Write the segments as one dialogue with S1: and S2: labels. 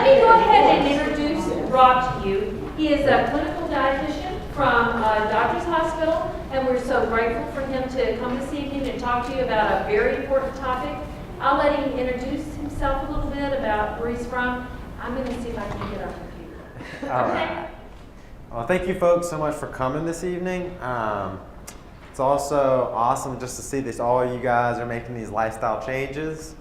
S1: me go ahead and introduce Rob to you. He is a clinical dietitian from Doctor's Hospital, and we're so grateful for him to come this evening and talk to you about a very important topic. I'll let him introduce himself a little bit about where he's from. I'm going to see if I can get our computer.
S2: All right. Well, thank you folks so much for coming this evening. It's also awesome just to see that all of you guys are making these lifestyle changes.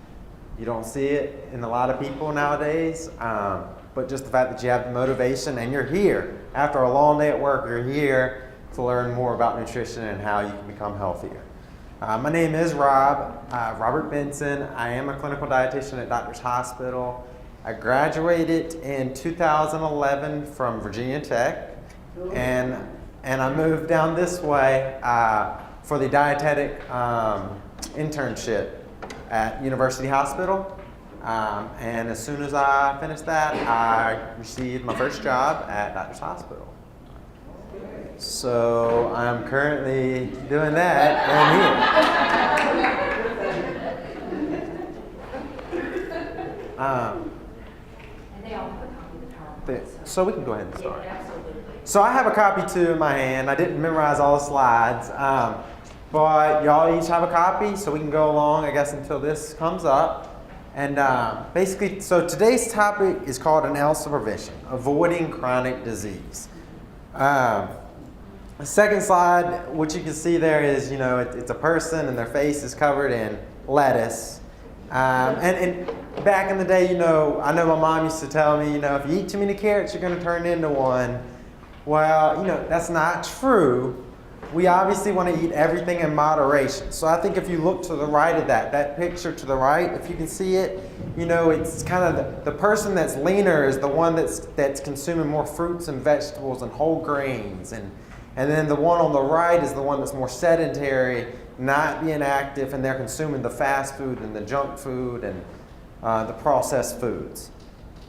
S2: You don't see it in a lot of people nowadays, but just the fact that you have the motivation and you're here. After a long day at work, you're here to learn more about nutrition and how you can become healthier. My name is Robert Benson. I am a clinical dietitian at Doctor's Hospital. I graduated in 2011 from Virginia Tech, and I moved down this way for the dietetic internship at University Hospital. And as soon as I finished that, I received my first job at Doctor's Hospital. So I'm currently doing that
S1: And they all have a copy of the PowerPoint.
S2: so we can go ahead and start.
S1: Yeah, absolutely.
S2: So I have a copy too in my hand. I didn't memorize all the slides, but y'all each have a copy, so we can go along, I guess, until this comes up. And basically, so today's topic is called an health prevention, avoiding chronic disease. The second slide, what you can see there is, it's a person and their face is covered in lettuce. And back in the day, I know my mom used to tell me, if you eat too many carrots, you're going to turn into one. Well, that's not true. We obviously want to eat everything in moderation. So I think if you look to the right of that picture to the right, if you can see it, it's kind of the person that's leaner is the one that's consuming more fruits and vegetables and whole grains. And then the one on the right is the one that's more sedentary, not being active, and they're consuming the fast food and the junk food and the processed foods.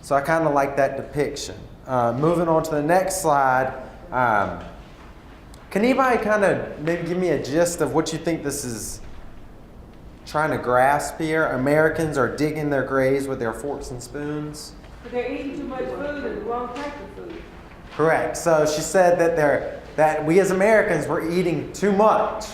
S2: So I kind of like that depiction. Moving on to the next slide. Can anybody kind of maybe give me a gist of what you think this is trying to grasp here? Americans are digging their graves with their forks and spoons.
S3: They're eating too much food and the wrong type of food.
S2: Correct. So she said that we as Americans were eating too much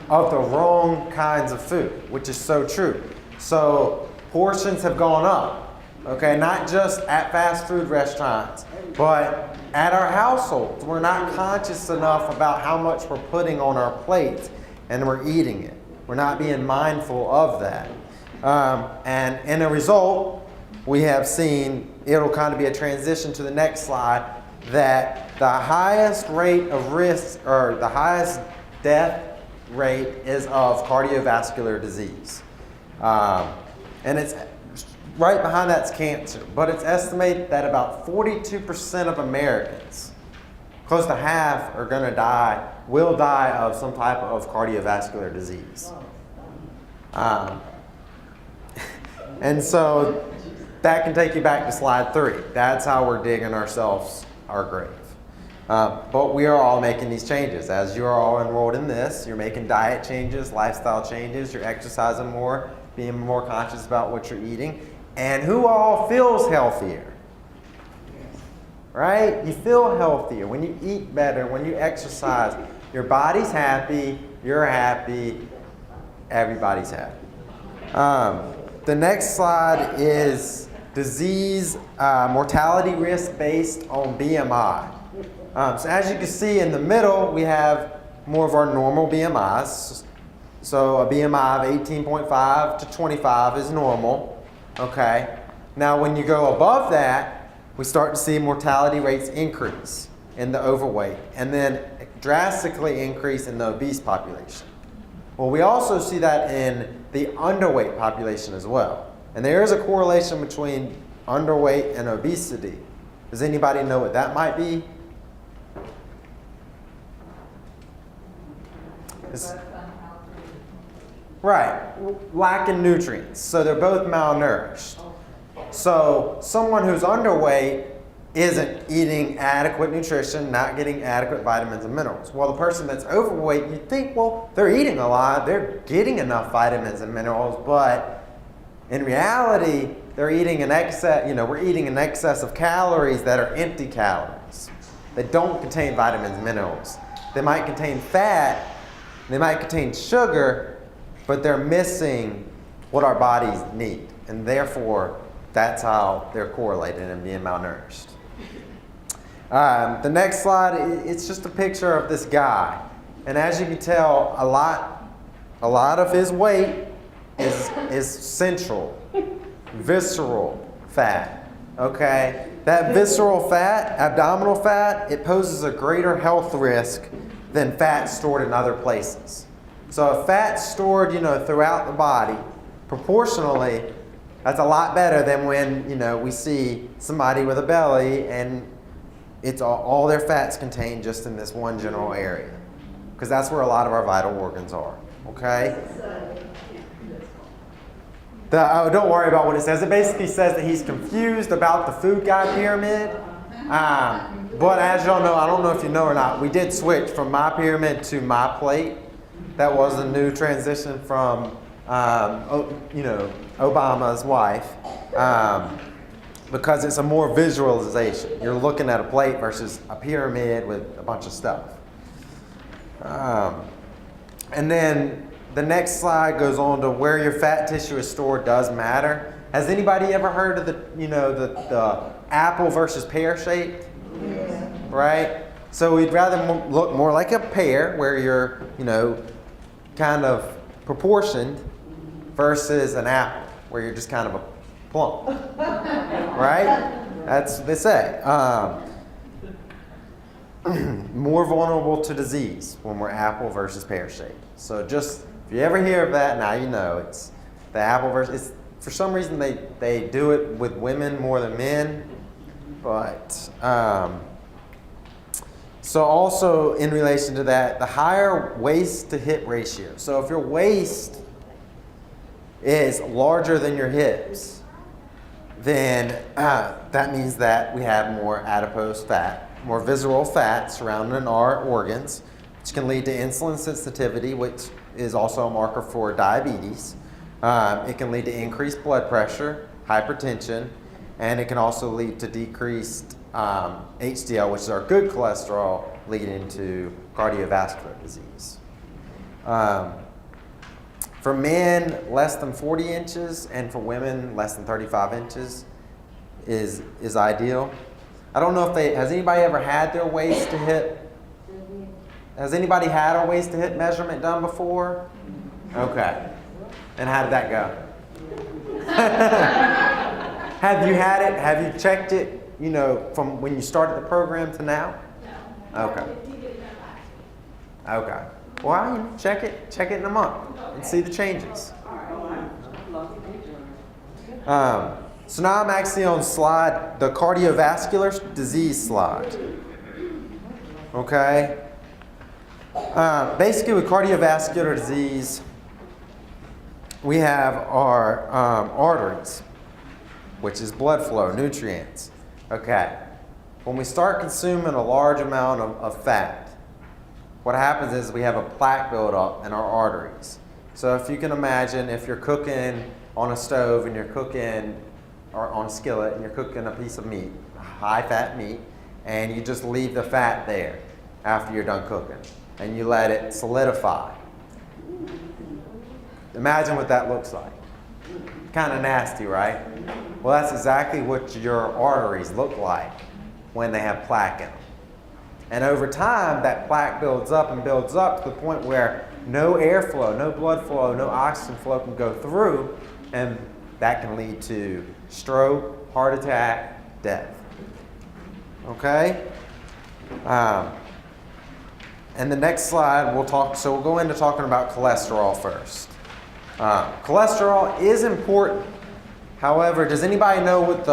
S2: of the wrong kinds of food, which is so true. So portions have gone up, okay? Not just at fast food restaurants, but at our households. We're not conscious enough about how much we're putting on our plates and we're eating it. We're not being mindful of that. And in a result, we have seen, it'll kind of be a transition to the next slide, that the highest rate of risk, or the highest death rate, is of cardiovascular disease. And it's right behind that's cancer, but it's estimated that about 42% of Americans, close to half, will die of some type of cardiovascular disease. And so that can take you back to slide 3. That's how we're digging ourselves our grave. But we are all making these changes. As you are all enrolled in this, you're making diet changes, lifestyle changes, you're exercising more, being more conscious about what you're eating. And who all feels healthier? Right? You feel healthier when you eat better, when you exercise. Your body's happy, you're happy, everybody's happy. The next slide is disease mortality risk based on BMI. So as you can see in the middle, we have more of our normal BMIs. So a BMI of 18.5 to 25 is normal. Okay. Now when you go above that, we start to see mortality rates increase in the overweight and then drastically increase in the obese population. Well, we also see that in the underweight population as well. And there is a correlation between underweight and obesity. Does anybody know what that might be? Right, lacking nutrients. So they're both malnourished. So someone who's underweight isn't eating adequate nutrition, not getting adequate vitamins and minerals. Well, the person that's overweight, you think, well, they're eating a lot, they're getting enough vitamins and minerals, but in reality, they're eating an excess, we're eating an excess of calories that are empty calories. They don't contain vitamins, minerals. They might contain fat, they might contain sugar, but they're missing what our bodies need. And therefore, that's how they're correlated and being malnourished. The next slide, it's just a picture of this guy. And as you can tell, a lot of his weight is central, visceral fat, okay? That visceral fat, abdominal fat, it poses a greater health risk than fat stored in other places. So if fat's stored, throughout the body, proportionally, that's a lot better than when, we see somebody with a belly and it's all their fat's contained just in this one general area. Because that's where a lot of our vital organs are, okay? Don't worry about what it says. It basically says that he's confused about the food guide pyramid. But as y'all know, I don't know if you know or not, we did switch from my pyramid to my plate. That was a new transition from, Obama's wife, because it's a more visualization. You're looking at a plate versus a pyramid with a bunch of stuff. And then the next slide goes on to where your fat tissue is stored does matter. Has anybody ever heard of the apple versus pear shape? Yeah. Right? So we'd rather look more like a pear where you're, kind of proportioned versus an apple where you're just kind of a plump. Right? That's what they say. More vulnerable to disease when we're apple versus pear shaped. So just, if you ever hear of that, now you know it's the apple versus, for some reason they do it with women more than men, but so also in relation to that, the higher waist to hip ratio. So if your waist is larger than your hips, then that means that we have more adipose fat, more visceral fat surrounding our organs, which can lead to insulin sensitivity, which is also a marker for diabetes. It can lead to increased blood pressure, hypertension, and it can also lead to decreased HDL, which is our good cholesterol, leading to cardiovascular disease. For men, less than 40 inches, and for women, less than 35 inches is ideal. I don't know if has anybody ever had their waist to hip? Has anybody had a waist to hip measurement done before? Okay. And how did that go? Have you had it? Have you checked it, from when you started the program to now? No. Okay. Okay. Well, check it in a month and see the changes. So now I'm actually on the cardiovascular disease slide. Okay. Basically, with cardiovascular disease, we have our arteries, which is blood flow, nutrients. Okay. When we start consuming a large amount of fat, what happens is we have a plaque buildup in our arteries. So if you can imagine, if you're cooking on a stove and you're cooking, or on a skillet, and you're cooking a piece of meat, high-fat meat, and you just leave the fat there after you're done cooking, and you let it solidify. Imagine what that looks like. Kind of nasty, right? Well, that's exactly what your arteries look like when they have plaque in them. And over time, that plaque builds up and builds up to the point where no airflow, no blood flow, no oxygen flow can go through, and that can lead to stroke, heart attack, death. Okay? And the next slide, we'll go into talking about cholesterol first. Cholesterol is important. However, does anybody know what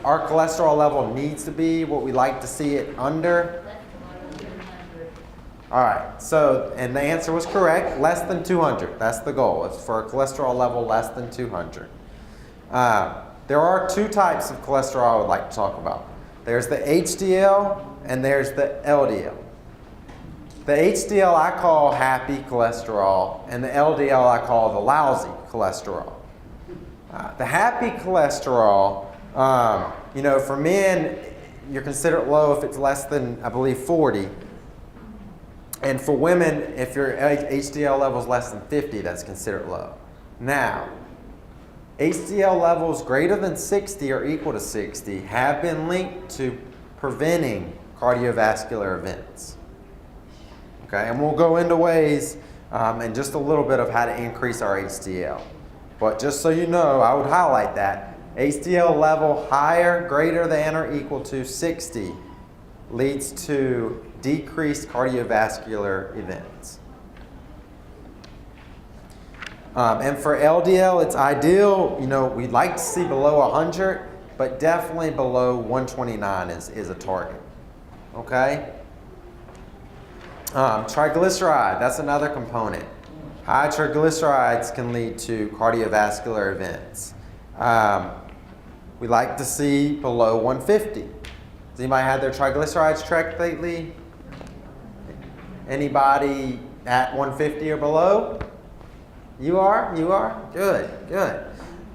S2: our cholesterol level needs to be, what we like to see it under? All right, and the answer was correct, less than 200. That's the goal, it's for a cholesterol level less than 200. There are two types of cholesterol I would like to talk about. There's the HDL and there's the LDL. The HDL I call happy cholesterol, and the LDL I call the lousy cholesterol. The happy cholesterol, for men, you're considered low if it's less than, I believe, 40. And for women, if your HDL level is less than 50, that's considered low. Now, HDL levels greater than 60 or equal to 60 have been linked to preventing cardiovascular events. Okay, and we'll go into ways in just a little bit of how to increase our HDL. But just so you know, I would highlight that HDL level higher, greater than or equal to 60 leads to decreased cardiovascular events. And for LDL, it's ideal, we'd like to see below 100, but definitely below 129 is a target. Okay? Triglyceride, that's another component. High triglycerides can lead to cardiovascular events. We like to see below 150. Has anybody had their triglycerides checked lately? Anybody at 150 or below? You are? You are? Good, good.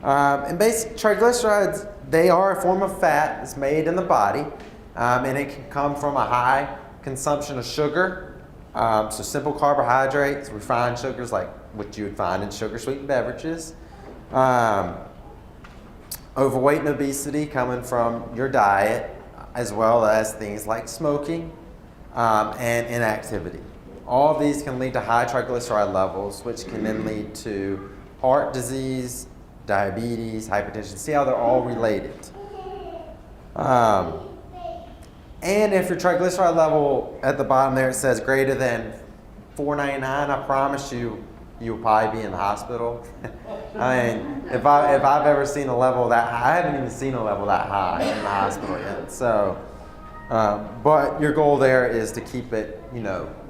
S2: And basic triglycerides, they are a form of fat that's made in the body, and it can come from a high consumption of sugar. So simple carbohydrates, refined sugars like what you would find in sugar-sweetened beverages. Overweight and obesity coming from your diet, as well as things like smoking and inactivity. All of these can lead to high triglyceride levels, which can then lead to heart disease, diabetes, hypertension. See how they're all related. And if your triglyceride level at the bottom there, it says greater than 499, I promise you'll probably be in the hospital. I mean, if I've ever seen a level that high, I haven't even seen a level that high in the hospital yet. So, but your goal there is to keep it,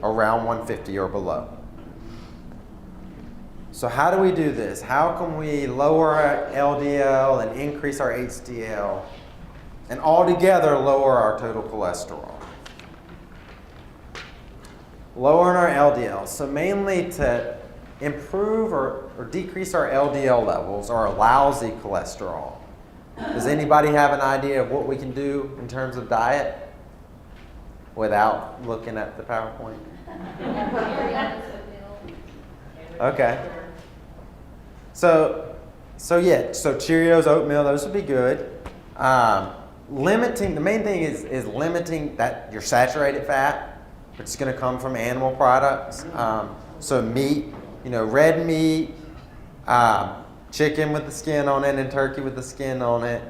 S2: around 150 or below. So how do we do this? How can we lower our LDL and increase our HDL and altogether lower our total cholesterol? Lowering our LDL. So mainly to improve or decrease our LDL levels or our lousy cholesterol. Does anybody have an idea of what we can do in terms of diet without looking at the PowerPoint? Okay. So Cheerios, oatmeal, those would be good. The main thing is limiting your saturated fat, which is going to come from animal products. So meat, red meat, chicken with the skin on it and turkey with the skin on it.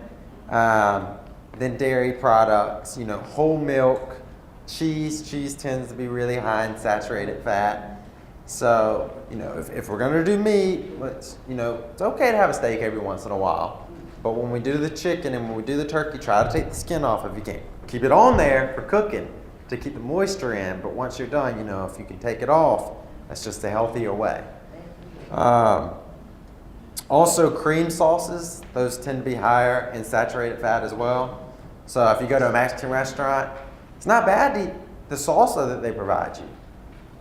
S2: Then dairy products, whole milk, cheese. Cheese tends to be really high in saturated fat. So, if we're going to do meat, it's okay to have a steak every once in a while. But when we do the chicken and when we do the turkey, try to take the skin off if you can. Keep it on there for cooking to keep the moisture in. But once you're done, if you can take it off, that's just a healthier way. Also, cream sauces, those tend to be higher in saturated fat as well. So if you go to a Mexican restaurant, it's not bad to eat the salsa that they provide you.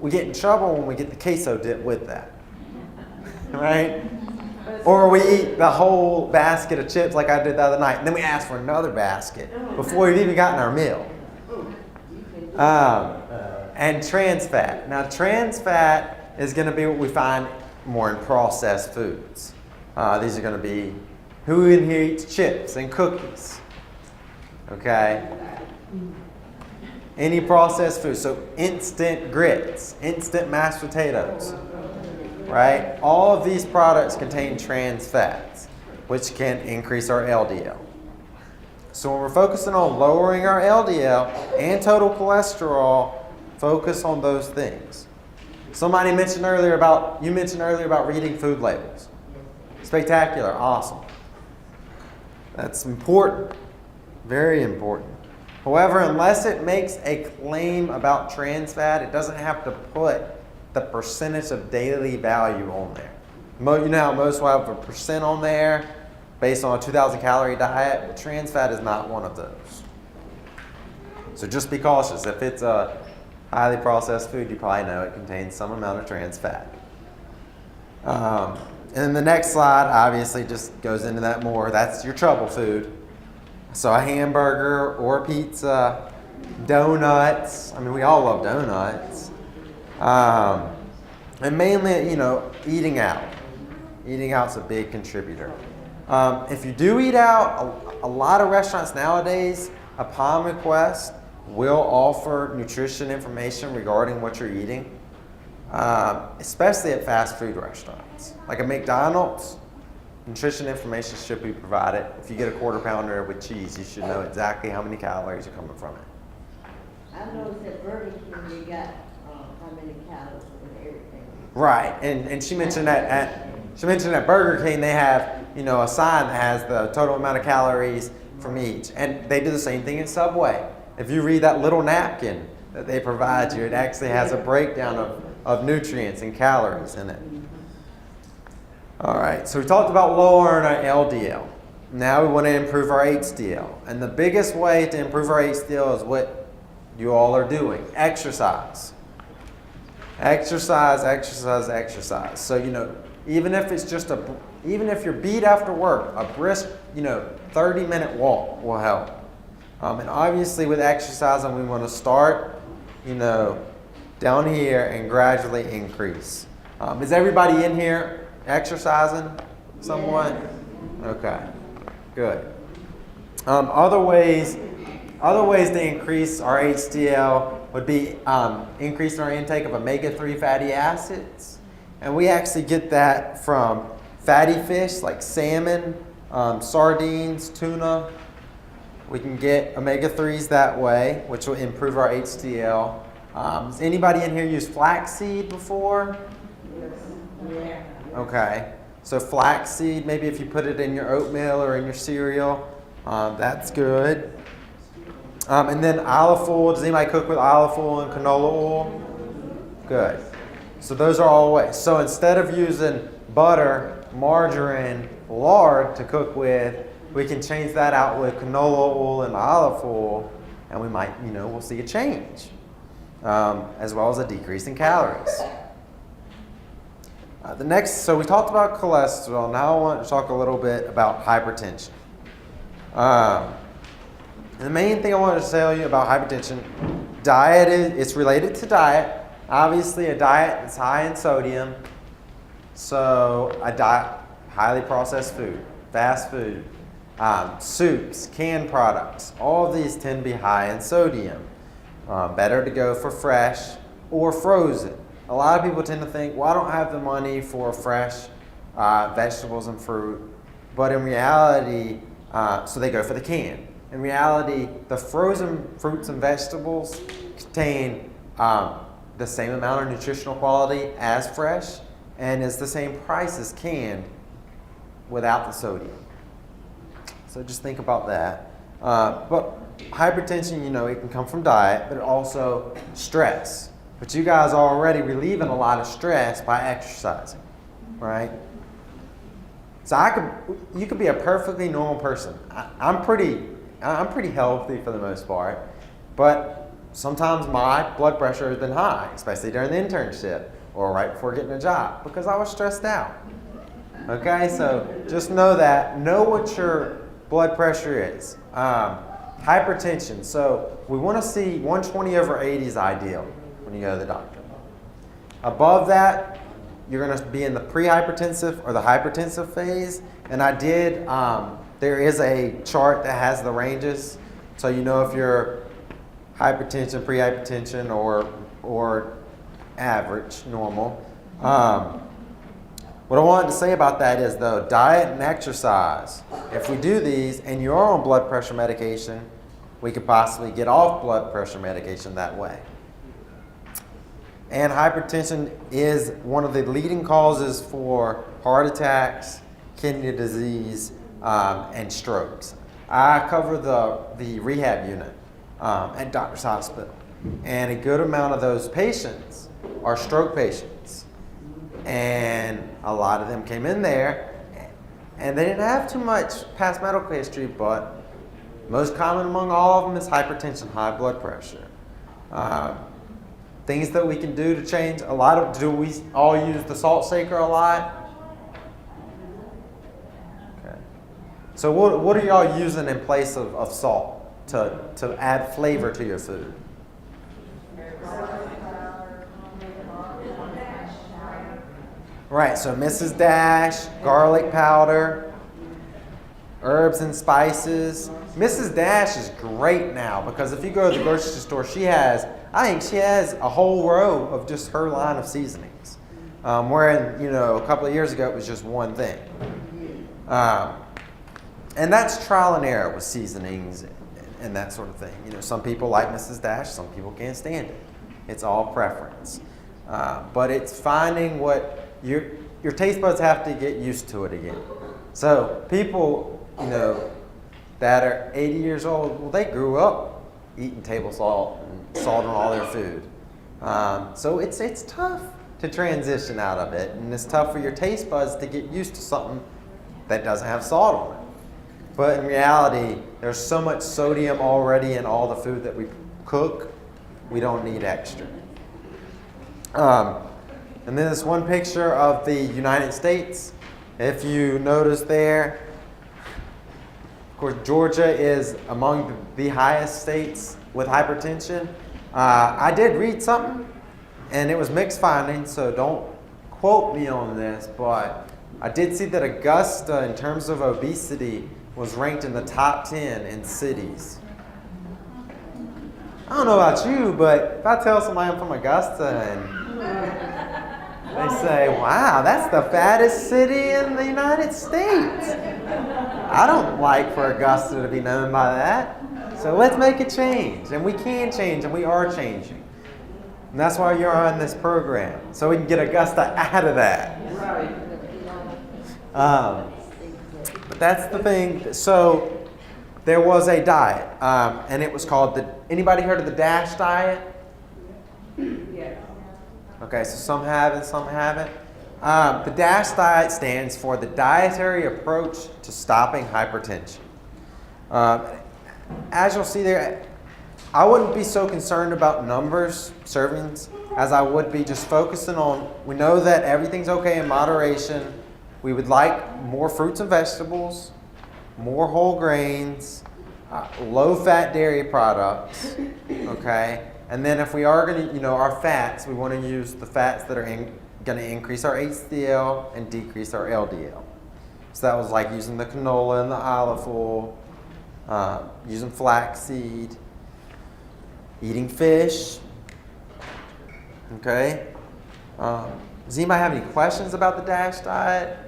S2: We get in trouble when we get the queso dip with that, right? Or we eat the whole basket of chips like I did the other night, and then we ask for another basket before we've even gotten our meal. And trans fat. Now, trans fat is going to be what we find more in processed foods. These are going to be, who in here eats chips and cookies? Okay? Any processed food, so instant grits, instant mashed potatoes, right? All of these products contain trans fats, which can increase our LDL. So when we're focusing on lowering our LDL and total cholesterol, focus on those things. Somebody mentioned earlier about reading food labels. Spectacular, awesome. That's important, very important. However, unless it makes a claim about trans fat, it doesn't have to put the percentage of daily value on there. You know how most will have a percent on there based on a 2,000 calorie diet, but trans fat is not one of those. So just be cautious. If it's a highly processed food, you probably know it contains some amount of trans fat. And the next slide obviously just goes into that more. That's your trouble food. So a hamburger or a pizza, donuts. I mean, we all love donuts. And mainly, eating out. Eating out's a big contributor. If you do eat out, a lot of restaurants nowadays, upon request, will offer nutrition information regarding what you're eating, especially at fast food restaurants. Like a McDonald's, nutrition information should be provided. If you get a quarter pounder with cheese, you should know exactly how many calories are coming from it.
S4: I noticed at Burger King they got how many calories and everything.
S2: Right, and she mentioned that at Burger King they have a sign that has the total amount of calories from each, and they do the same thing at Subway. If you read that little napkin that they provide you, it actually has a breakdown of nutrients and calories in it. All right, so we talked about lowering our LDL. Now we want to improve our HDL. And the biggest way to improve our HDL is what you all are doing: exercise. Exercise, exercise, exercise. So, even if it's even if you're beat after work, a brisk, 30-minute walk will help. And obviously with exercising, we want to start, down here and gradually increase. Is everybody in here exercising somewhat? Okay, good. Other ways to increase our HDL would be increasing our intake of omega-3 fatty acids. And we actually get that from fatty fish like salmon, sardines, tuna. We can get omega-3s that way, which will improve our HDL. Has anybody in here used flaxseed before?
S4: Yeah.
S2: Okay. So flaxseed, maybe if you put it in your oatmeal or in your cereal, that's good. And then olive oil. Does anybody cook with olive oil and canola oil? Good. So those are all ways. So instead of using butter, margarine, lard to cook with, we can change that out with canola oil and olive oil, and we might, we'll see a change, as well as a decrease in calories. So we talked about cholesterol. Now I want to talk a little bit about hypertension. The main thing I wanted to tell you about hypertension, it's related to diet. Obviously, a diet that's high in sodium. So a diet, highly processed food, fast food, soups, canned products, all of these tend to be high in sodium. Better to go for fresh or frozen. A lot of people tend to think, well, I don't have the money for fresh vegetables and fruit. But in reality, so they go for the canned. In reality, the frozen fruits and vegetables contain the same amount of nutritional quality as fresh, and is the same price as canned without the sodium. So just think about that. But hypertension, it can come from diet, but also stress. But you guys are already relieving a lot of stress by exercising, right? So you could be a perfectly normal person. I'm pretty healthy for the most part, but sometimes my blood pressure has been high, especially during the internship or right before getting a job, because I was stressed out. Okay, so just know what your blood pressure is. Hypertension, so we want to see 120/80 is ideal when you go to the doctor. Above that, you're going to be in the pre-hypertensive or the hypertensive phase. And there is a chart that has the ranges, so you know if you're hypertension, pre-hypertension, or average, normal. What I wanted to say about that is, though, diet and exercise. If we do these and you're on blood pressure medication, we could possibly get off blood pressure medication that way. And hypertension is one of the leading causes for heart attacks, kidney disease, and strokes. I cover the rehab unit at Doctor's Hospital, and a good amount of those patients are stroke patients. And a lot of them came in there, and they didn't have too much past medical history, but most common among all of them is hypertension, high blood pressure. Things that we can do to change, do we all use the salt shaker a lot? So what are y'all using in place of salt to add flavor to your food? Right, so Mrs. Dash, garlic powder, herbs and spices. Mrs. Dash is great now because if you go to the grocery store, I think she has a whole row of just her line of seasonings. Where a couple of years ago it was just one thing. And that's trial and error with seasonings and that sort of thing. Some people like Mrs. Dash, some people can't stand it. It's all preference. But it's finding what your taste buds have to get used to it again. So people, that are 80 years old, well, they grew up eating table salt and salt on all their food. So it's tough to transition out of it, and it's tough for your taste buds to get used to something that doesn't have salt on it. But in reality, there's so much sodium already in all the food that we cook, we don't need extra. And then this one picture of the United States. If you notice there, of course, Georgia is among the highest states with hypertension. I did read something, and it was mixed findings, so don't quote me on this, but I did see that Augusta, in terms of obesity, was ranked in the top 10 in cities. I don't know about you, but if I tell somebody I'm from Augusta and they say, wow, that's the fattest city in the United States, I don't like for Augusta to be known by that. So let's make a change. And we can change, and we are changing. And that's why you're on this program, so we can get Augusta out of that. But that's the thing. So there was a diet, and it was called anybody heard of the DASH diet?
S3: Yes.
S2: Okay, so some have it, some haven't. The DASH diet stands for the Dietary Approach to Stopping Hypertension. As you'll see there, I wouldn't be so concerned about numbers, servings, as I would be just focusing on, we know that everything's okay in moderation. We would like more fruits and vegetables, more whole grains, low-fat dairy products, okay? And then if we are going to, our fats, we want to use the fats that are going to increase our HDL and decrease our LDL. So that was like using the canola and the olive oil, using flaxseed, eating fish, okay? Does anybody have any questions about the DASH diet?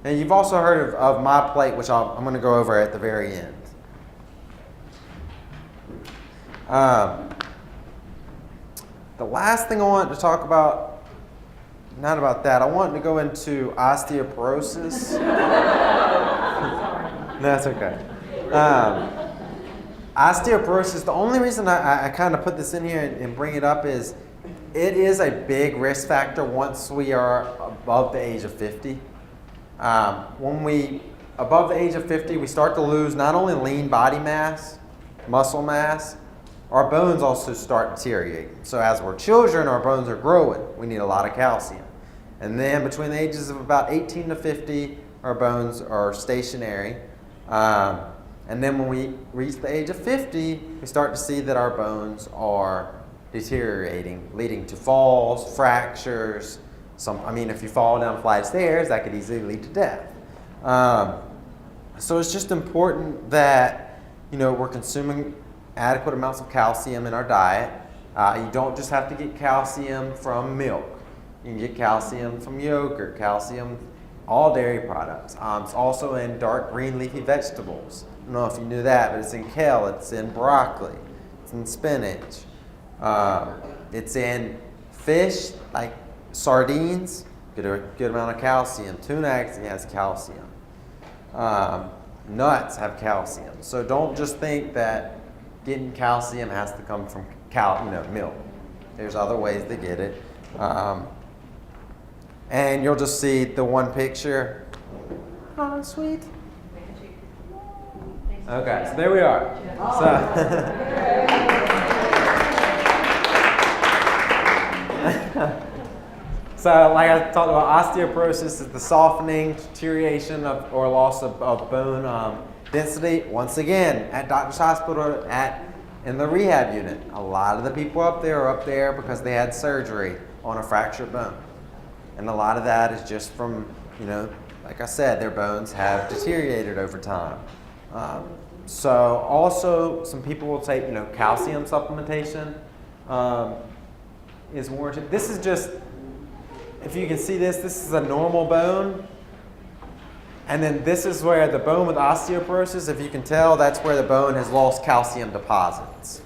S2: And you've also heard of my plate, which I'm going to go over at the very end. The last thing I wanted to talk about, not about that, I wanted to go into osteoporosis. That's okay. Osteoporosis, the only reason I kind of put this in here and bring it up is it is a big risk factor once we are above the age of 50. When we, above the age of 50, we start to lose not only lean body mass, muscle mass, our bones also start deteriorating. So as we're children, our bones are growing. We need a lot of calcium. And then between the ages of about 18 to 50, our bones are stationary. And then when we reach the age of 50, we start to see that our bones are deteriorating, leading to falls, fractures. If you fall down a flight of stairs, that could easily lead to death. So it's just important that, we're consuming adequate amounts of calcium in our diet. You don't just have to get calcium from milk. You can get calcium from yogurt, calcium, all dairy products. It's also in dark green leafy vegetables. I don't know if you knew that, but it's in kale, it's in broccoli, it's in spinach. It's in fish, like sardines, get a good amount of calcium. Tuna actually has calcium. Nuts have calcium. So don't just think that getting calcium has to come from milk. There's other ways to get it. And you'll just see the one picture. Oh, sweet. Okay, so there we are. So like I talked about, osteoporosis is the softening, deterioration of, or loss of bone density. Once again, at Doctor's Hospital, in the rehab unit, a lot of the people up there are up there because they had surgery on a fractured bone. And a lot of that is just from, like I said, their bones have deteriorated over time. So also some people will take, calcium supplementation is warranted. This is just, if you can see this is a normal bone. And then this is where the bone with osteoporosis, if you can tell, that's where the bone has lost calcium deposits.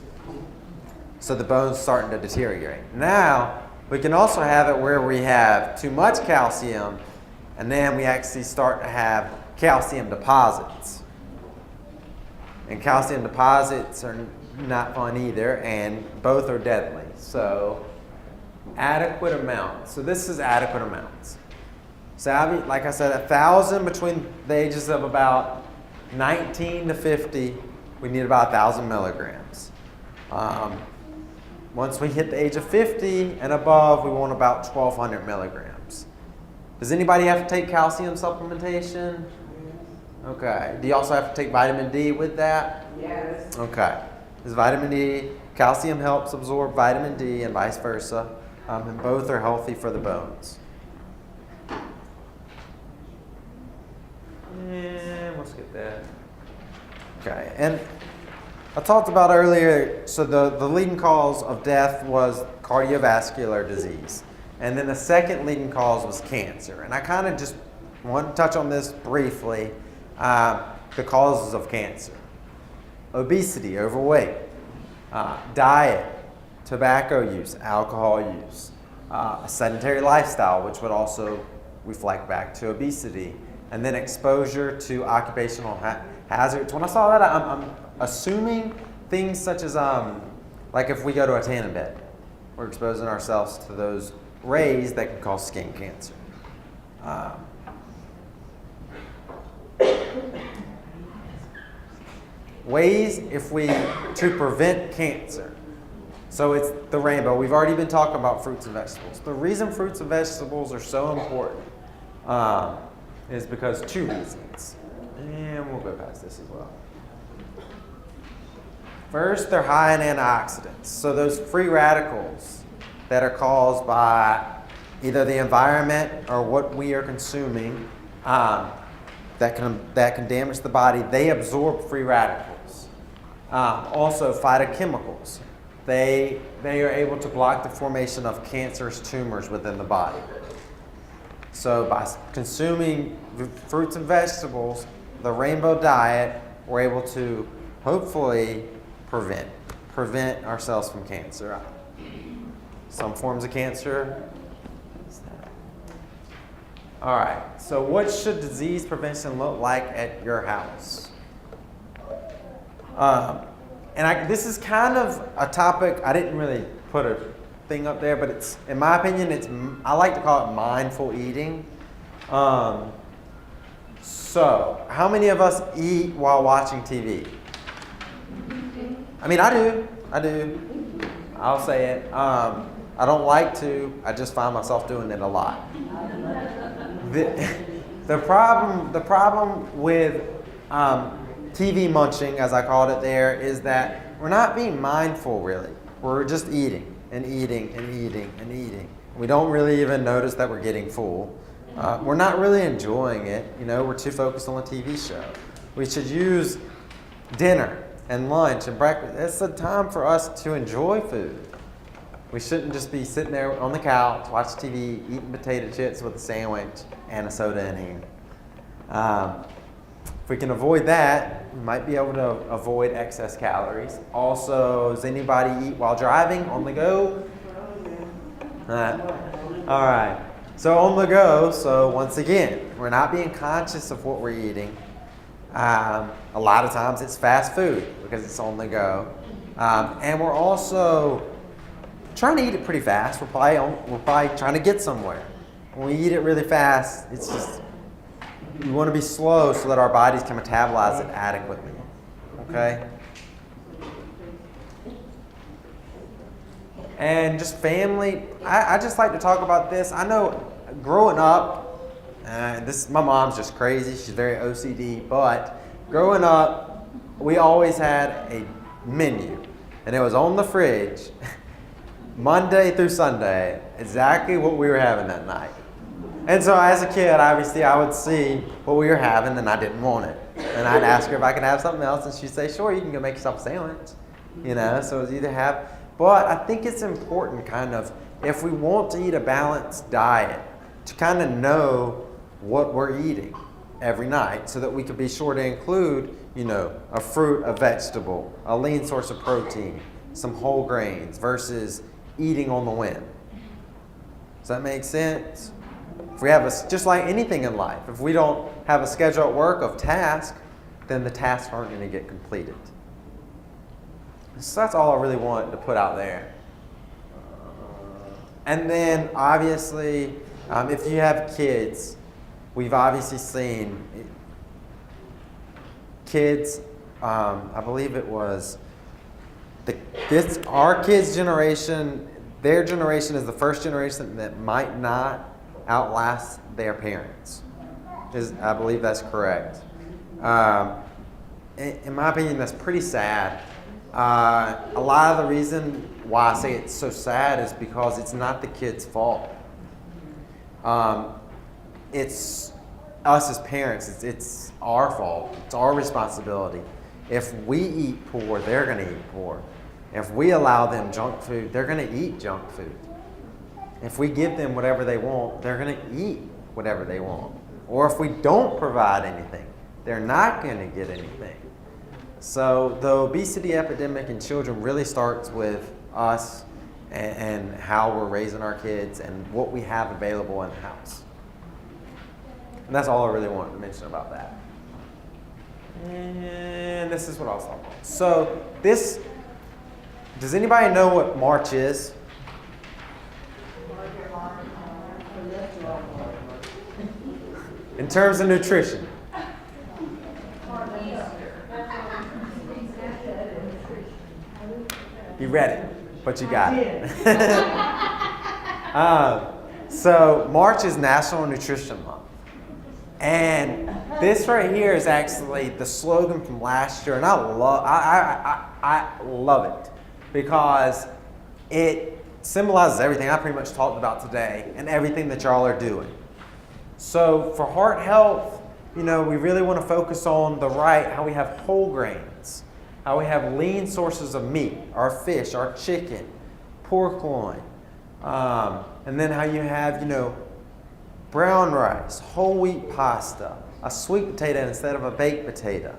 S2: So the bone's starting to deteriorate. Now, we can also have it where we have too much calcium, and then we actually start to have calcium deposits. And calcium deposits are not fun either, and both are deadly. So, adequate amounts. So this is adequate amounts. So like I said, 1,000 between the ages of about 19 to 50, we need about 1,000 milligrams. Once we hit the age of 50 and above, we want about 1,200 milligrams. Does anybody have to take calcium supplementation? Okay. Do you also have to take vitamin D with that?
S3: Yes.
S2: Okay. Because vitamin D, calcium helps absorb vitamin D and vice versa, and both are healthy for the bones. And let's get that. Okay, and I talked about earlier, so the leading cause of death was cardiovascular disease. And then the second leading cause was cancer. And I kind of just want to touch on this briefly, the causes of cancer. Obesity, overweight, diet, tobacco use, alcohol use, a sedentary lifestyle, which would also reflect back to obesity, and then exposure to occupational hazards. When I saw that, I'm assuming things such as, like if we go to a tanning bed, we're exposing ourselves to those rays that can cause skin cancer. Ways to prevent cancer. So it's the rainbow. We've already been talking about fruits and vegetables. The reason fruits and vegetables are so important is because two reasons. And we'll go past this as well. First, they're high in antioxidants. So those free radicals that are caused by either the environment or what we are consuming that can damage the body, they absorb free radicals. Also, phytochemicals. They are able to block the formation of cancerous tumors within the body. So by consuming fruits and vegetables, the rainbow diet, we're able to hopefully prevent ourselves from cancer. Some forms of cancer. All right, so what should disease prevention look like at your house? This is kind of a topic, I didn't really put a thing up there, but it's, in my opinion, I like to call it mindful eating. So, how many of us eat while watching TV? I mean, I do. I'll say it. I don't like to, I just find myself doing it a lot. The problem with TV munching, as I called it there, is that we're not being mindful, really. We're just eating and eating and eating and eating. We don't really even notice that we're getting full. We're not really enjoying it. We're too focused on the TV show. We should use dinner and lunch and breakfast. It's a time for us to enjoy food. We shouldn't just be sitting there on the couch, watching TV, eating potato chips with a sandwich and a soda in hand. If we can avoid that, we might be able to avoid excess calories. Also, does anybody eat while driving, on the go? All right. So on the go, so once again, we're not being conscious of what we're eating. A lot of times it's fast food because it's on the go. And we're also trying to eat it pretty fast. We're probably trying to get somewhere. When we eat it really fast, it's just, we want to be slow so that our bodies can metabolize it adequately. Okay? And just family. I just like to talk about this. I know growing up, my mom's just crazy. She's very OCD. But growing up, we always had a menu. And it was on the fridge, Monday through Sunday, exactly what we were having that night. And so as a kid, obviously, I would see what we were having, and I didn't want it. And I'd ask her if I could have something else, and she'd say, sure, you can go make yourself a sandwich. So it was either have, but I think it's important kind of, if we want to eat a balanced diet, to kind of know what we're eating every night so that we could be sure to include, a fruit, a vegetable, a lean source of protein, some whole grains versus eating on the whim. Does that make sense? If we have just like anything in life, if we don't have a schedule at work of tasks, then the tasks aren't going to get completed. So that's all I really wanted to put out there. And then obviously, if you have kids, we've obviously seen kids, I believe it was our kids' generation, their generation is the first generation that might not outlast their parents. I believe that's correct. In my opinion, that's pretty sad. A lot of the reason why I say it's so sad is because it's not the kid's fault. It's us as parents. It's our fault. It's our responsibility. If we eat poor, they're going to eat poor. If we allow them junk food, they're going to eat junk food. If we give them whatever they want, they're going to eat whatever they want. Or if we don't provide anything, they're not going to get anything. So the obesity epidemic in children really starts with us and how we're raising our kids and what we have available in the house. And that's all I really wanted to mention about that. And this is what I was talking about. So does anybody know what March is? In terms of nutrition. You read it, but you got it. So March is National Nutrition Month. And this right here is actually the slogan from last year, and I love it because it symbolizes everything I pretty much talked about today and everything that y'all are doing. So for heart health, we really want to focus on how we have whole grains, how we have lean sources of meat, our fish, our chicken, pork loin, and then how you have, brown rice, whole wheat pasta, a sweet potato instead of a baked potato,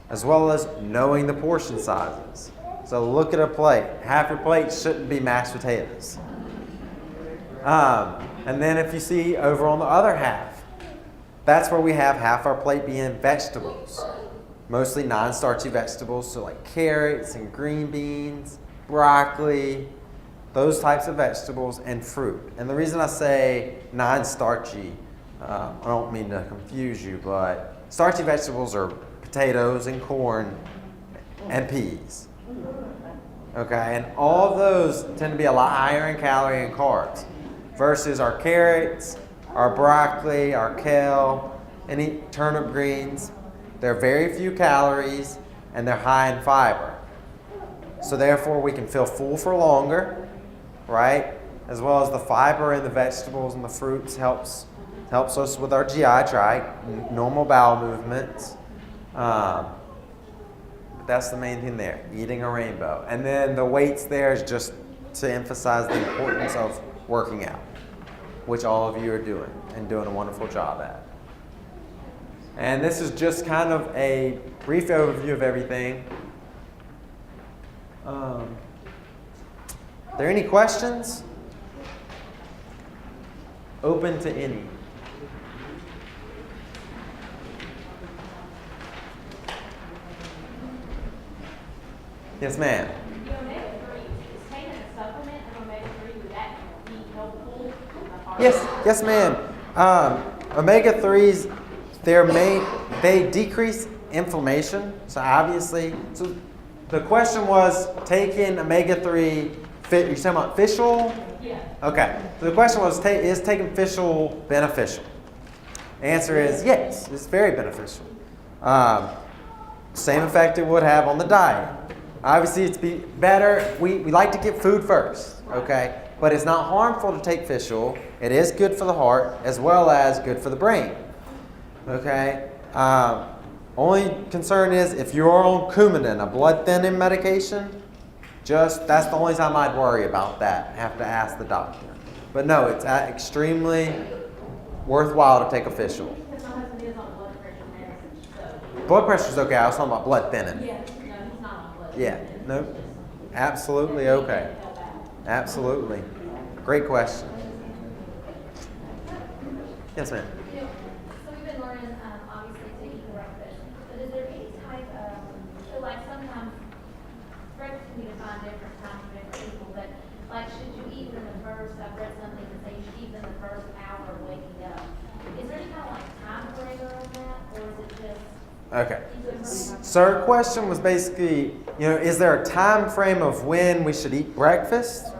S2: as well as knowing the portion sizes. So look at a plate. Half your plate shouldn't be mashed potatoes. And then if you see over on the other half, that's where we have half our plate being vegetables, mostly non-starchy vegetables, so like carrots and green beans, broccoli, those types of vegetables, and fruit. And the reason I say non-starchy, I don't mean to confuse you, but starchy vegetables are potatoes and corn and peas. Okay, and all of those tend to be a lot higher in calorie and carbs versus our carrots, our broccoli, our kale, any turnip greens. They're very few calories and they're high in fiber. So therefore we can feel full for longer, right? As well as the fiber in the vegetables and the fruits helps us with our GI tract, normal bowel movements. But that's the main thing there, eating a rainbow. And then the weights there is just to emphasize the importance of working out, which all of you are doing and doing a wonderful job at. And this is just kind of a brief overview of everything. Are there any questions? Open to any. Yes, ma'am.
S1: The omega-3, is taking a supplement of omega-3, would that be helpful?
S2: Yes, ma'am. Omega-3s, they decrease inflammation. So obviously, the question was taking omega-3 You're talking about fish oil?
S1: Yeah.
S2: Okay. So the question was, is taking fish oil beneficial? The answer is yes, it's very beneficial. Same effect it would have on the diet. Obviously, it's better. We like to get food first, okay? But it's not harmful to take fish oil. It is good for the heart as well as good for the brain, okay? Only concern is if you're on Coumadin, a blood thinning medication, that's the only time I'd worry about that. I have to ask the doctor. But no, it's extremely worthwhile to take a fish oil.
S1: Because my husband is on blood pressure medicine, so.
S2: Blood pressure's okay. I was talking about blood thinning.
S1: Yeah, no, he's not on blood.
S2: Yeah,
S1: thinning.
S2: no,
S1: It's just-
S2: absolutely okay.
S1: Help out.
S2: Absolutely. Great question. Yes, ma'am.
S5: You know, so we've been learning, obviously, to eat breakfast, but is there any type of, so like sometimes breakfast can be defined different times for different people, but like should you eat within the first, I've read something that says you should eat within the first hour of waking up. Is there any kind of like time frame on that, or is it just?
S2: Okay. So her question was basically, is there a time frame of when we should eat breakfast?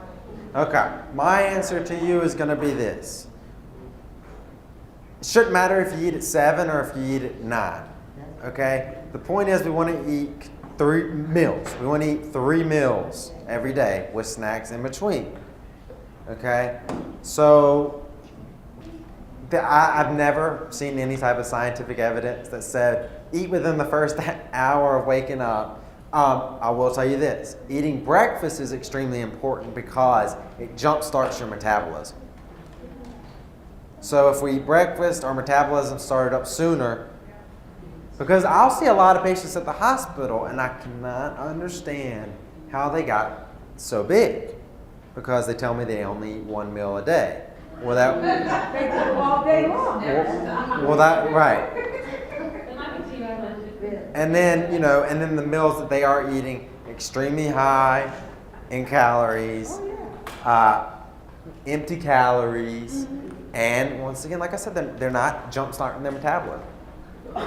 S2: Okay. My answer to you is going to be this. It shouldn't matter if you eat at 7 or if you eat at 9. Okay? The point is we want to eat 3 meals. We want to eat 3 meals every day with snacks in between. Okay? So I've never seen any type of scientific evidence that said eat within the first hour of waking up. I will tell you this. Eating breakfast is extremely important because it jumpstarts your metabolism. So if we eat breakfast, our metabolism started up sooner. Because I'll see a lot of patients at the hospital and I cannot understand how they got so big. Because they tell me they only eat 1 meal a day. Well,
S3: They cook all day long.
S2: right.
S1: It might be too much.
S2: And then the meals that they are eating extremely high in calories, empty calories, and once again, like I said, they're not jump-starting their metabolism.
S3: They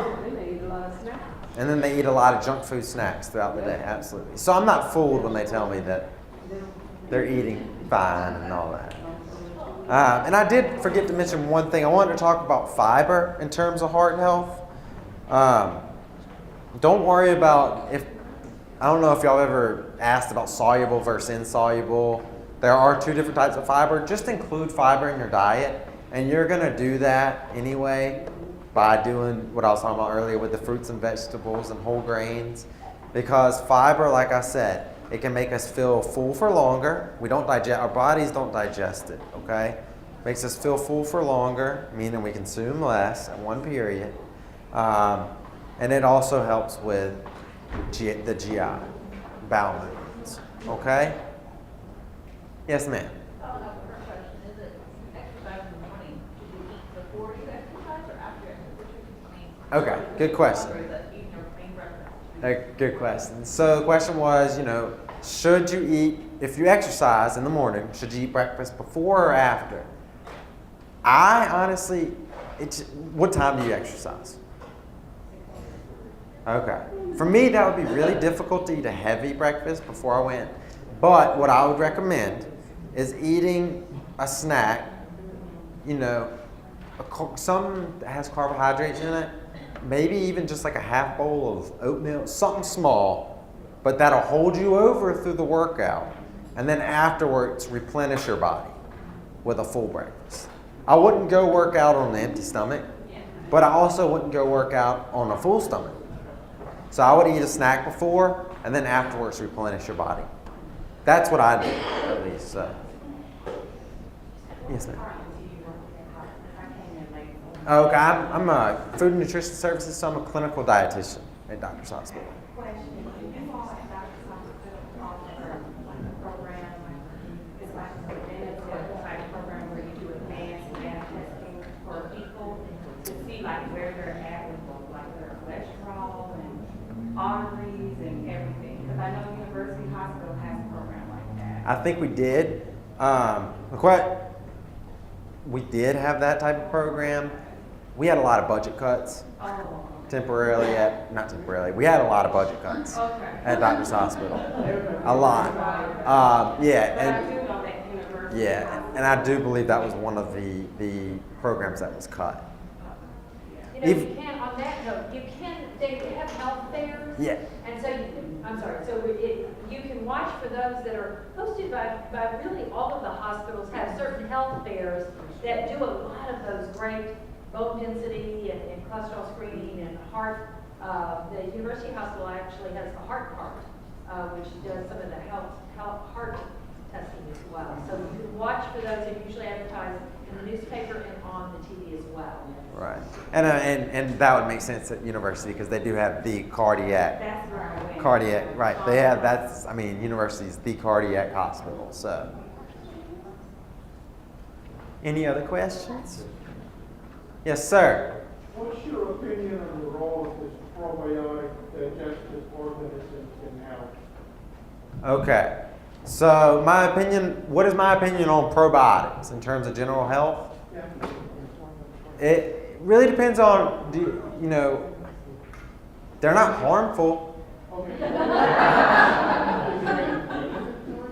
S3: eat a lot of snacks.
S2: And then they eat a lot of junk food snacks throughout the day, absolutely. So I'm not fooled when they tell me that they're eating fine and all that. And I did forget to mention one thing. I wanted to talk about fiber in terms of heart health. Don't worry about I don't know if y'all ever asked about soluble versus insoluble. There are 2 different types of fiber. Just include fiber in your diet, and you're going to do that anyway by doing what I was talking about earlier with the fruits and vegetables and whole grains. Because fiber, like I said, it can make us feel full for longer. Our bodies don't digest it, okay? Makes us feel full for longer, meaning we consume less at one period. And it also helps with the GI, bowel movements, okay? Yes, ma'am.
S5: I have a question. Is it exercise in the morning? Should you eat before you exercise or after exercise?
S2: Okay, good question.
S5: Or is that eating your main breakfast?
S2: Good question. So the question was, should you eat, if you exercise in the morning, should you eat breakfast before or after? I honestly, what time do you exercise? Okay. For me, that would be really difficult to eat a heavy breakfast before I went. But what I would recommend is eating a snack, some that has carbohydrates in it, maybe even just like a half bowl of oatmeal, something small, but that'll hold you over through the workout. And then afterwards, replenish your body with a full breakfast. I wouldn't go work out on an empty stomach, but I also wouldn't go work out on a full stomach. So I would eat a snack before, and then afterwards replenish your body. That's what I do, at least. So. Yes, ma'am. Okay, I'm a food and nutrition services, so I'm a clinical dietitian at Doctor's Hospital.
S3: Arteries and everything, because I know University Hospital has a program like that.
S2: I think we did. We did have that type of program. We had a lot of budget cuts.
S3: Oh,
S2: temporarily not temporarily, we had a lot of budget cuts at Doctor's Hospital. A lot. And I do believe that was one of the programs that was cut.
S1: You know, you can, on that note, they have health fairs.
S2: Yeah.
S1: And so, you can watch for those that are hosted by really all of the hospitals have certain health fairs that do a lot of those great bone density and cholesterol screening and heart. The University Hospital actually has the heart part, which does some of the heart testing as well. So you can watch for those. They're usually advertised in the newspaper and on the TV as well.
S2: Right. And that would make sense at university because they do have the cardiac.
S3: That's where I went.
S2: Cardiac, right. They have, university's the cardiac hospital, so. Any other questions? Yes, sir.
S6: What's your opinion on the role of this probiotic digestive organisms in health?
S2: Okay. So what is my opinion on probiotics in terms of general health?
S6: Yeah.
S2: It really depends on, they're not harmful.
S6: Okay.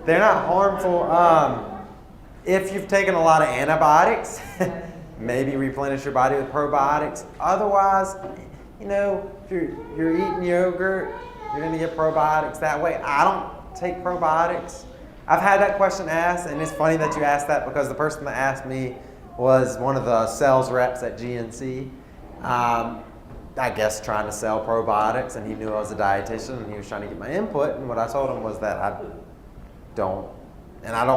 S2: They're not harmful. If you've taken a lot of antibiotics, maybe replenish your body with probiotics. Otherwise, if you're eating yogurt, you're going to get probiotics that way. I don't take probiotics. I've had that question asked, and it's funny that you asked that because the person that asked me was one of the sales reps at GNC. I guess trying to sell probiotics, and he knew I was a dietitian, and he was trying to get my input. And what I told him was that I don't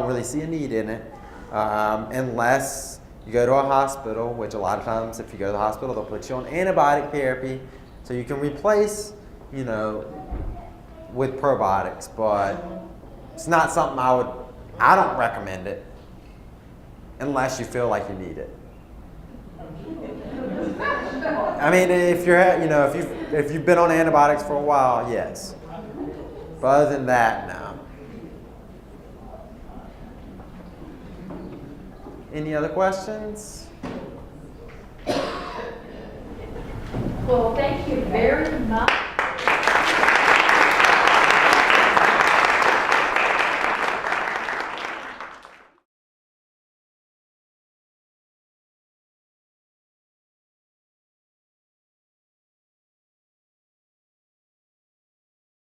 S2: really see a need in it, unless you go to a hospital, which a lot of times if you go to the hospital, they'll put you on antibiotic therapy, so you can replace, with probiotics. But it's not something I don't recommend it unless you feel like you need it. If you've been on antibiotics for a while, yes. But other than that, no. Any other questions?
S1: Well, thank you very much.